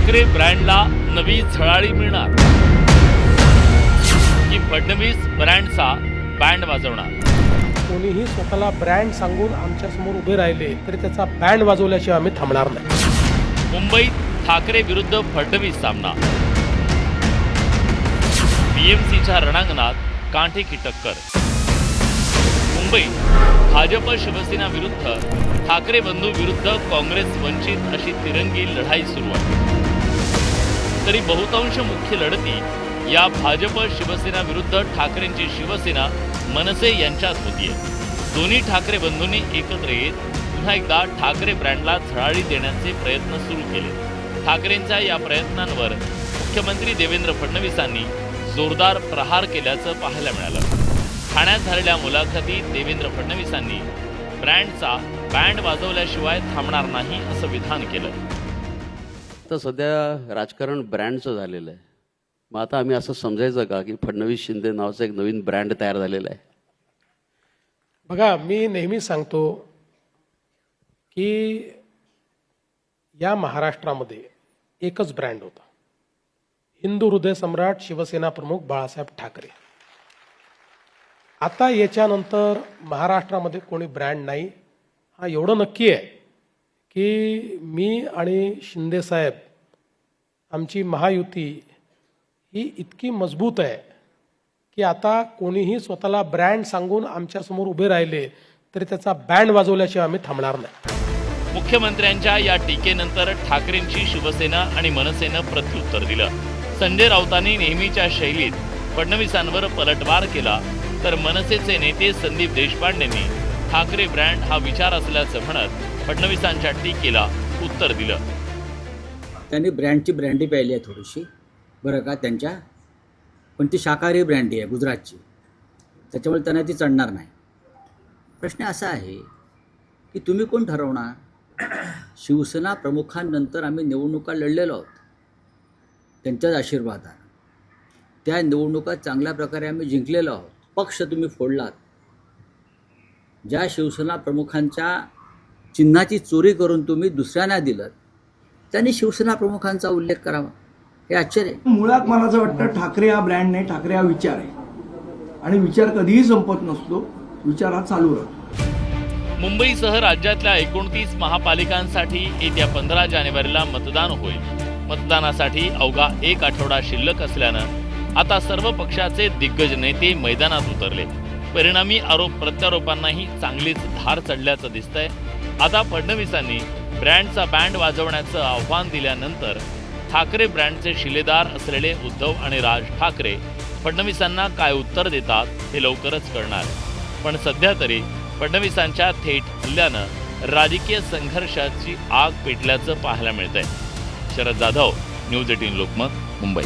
ठाकरे ब्रँडला नवी झळाळी मिळणार की फडणवीस ब्रँडचा बँड वाजवणार? कोणीही स्वतःला ब्रँड सांगून आमच्या समोर उभे राहिले तरी त्याचा बँड वाजवल्याशिवाय आम्ही थांबणार नाही. मुंबईत ठाकरे विरुद्ध फडणवीस सामना. बीएमसीच्या रणांगणात कांटे की टक्कर. मुंबईत भाजप शिवसेना विरुद्ध ठाकरे बंधू विरुद्ध काँग्रेस वंचित अशी तिरंगी लढाई सुरू आहे. तरी बहुतांश मुख्य लढती या भाजप शिवसेना विरुद्ध ठाकरेंची शिवसेना मनसे यांच्यात होतीये. दोन्ही ठाकरे बंधूंनी एकत्र येत पुन्हा एकदा ठाकरे ब्रँडला झळाळी देण्याचे प्रयत्न सुरू केले. ठाकरेंच्या या प्रयत्नांवर मुख्यमंत्री देवेंद्र फडणवीसांनी जोरदार प्रहार केल्याचं पाहायला मिळालं. ठाण्यात झालेल्या मुलाखतीत देवेंद्र फडणवीसांनी ब्रँडचा बँड वाजवल्याशिवाय थांबणार नाही असं विधान केलं. तर सध्या राजकारण ब्रँडचं झालेलं आहे. मग आता आम्ही असं समजायचं का की फडणवीस शिंदे नावाचा एक नवीन ब्रँड तयार झालेला आहे? बघा, मी नेहमी सांगतो की या महाराष्ट्रामध्ये एकच ब्रँड होता, हिंदू हृदय सम्राट शिवसेना प्रमुख बाळासाहेब ठाकरे. आता याच्यानंतर महाराष्ट्रामध्ये कोणी ब्रँड नाही. हा एवढं नक्की आहे की मी आणि शिंदे साहेब आमची महायुती ही इतकी मजबूत आहे की आता कोणीही स्वतःला ब्रँड सांगून आमच्यासमोर उभे राहिले तरी त्याचा बँड वाजवल्याशिवाय आम्ही थांबणार नाही. मुख्यमंत्र्यांच्या या टीकेनंतर ठाकरेंची शिवसेना आणि मनसेनं प्रत्युत्तर दिलं. संजय राऊतांनी नेहमीच्या शैलीत फडणवीसांवर पलटवार केला, तर मनसेचे नेते संदीप देशपांडेंनी ठाकरे ब्रँड हा विचार असल्याचं म्हणत फडणवीसांच्या टीकेला उत्तर दिलं. त्यांनी ब्रँडची ब्रँडी पाहिली आहे थोडीशी, बरं का, त्यांच्या, पण ती शाकाहारी ब्रँडी आहे गुजरातची, त्याच्यामुळे त्यांना ती चढणार नाही. प्रश्न असा आहे की तुम्ही कोण ठरवणार? शिवसेना प्रमुखांनंतर आम्ही निवडणुका लढलेलो आहोत त्यांच्याच आशीर्वादाने. त्या निवडणुका चांगल्या प्रकारे आम्ही जिंकलेलो आहोत. पक्ष तुम्ही फोडलात. ज्या शिवसेना प्रमुखांच्या चिन्हाची चोरी करून तुम्ही दुसऱ्यांना दिलं, त्यांनी शिवसेना प्रमुखांचा उल्लेख करावा, हे आश्चर्य. मुळात मला असं वाटतं ठाकरे हा ब्रँड नाही, ठाकरे हा विचार आहे. आणि विचार कधीही संपत नसतो, विचार हा चालू राहतो. मुंबईसह राज्यातल्या 29 महापालिकांसाठी येत्या 15 जानेवारीला मतदान होईल. मतदानासाठी अवघा एक आठवडा शिल्लक असल्यानं आता सर्व पक्षाचे दिग्गज नेते मैदानात उतरले. परिणामी आरोप प्रत्यारोपांनाही चांगलीच धार चढल्याचं दिसतंय. आता फडणवीसांनी ब्रँडचा बँड वाजवण्याचं आव्हान दिल्यानंतर ठाकरे ब्रँडचे शिलेदार असलेले उद्धव आणि राज ठाकरे फडणवीसांना काय उत्तर देतात हे लवकरच कळणार. पण सध्या तरी फडणवीसांच्या थेट हल्ल्यानं राजकीय संघर्षाची आग पेटल्याचं पाहायला मिळतंय. शरद जाधव, न्यूज 18 लोकमत, मुंबई.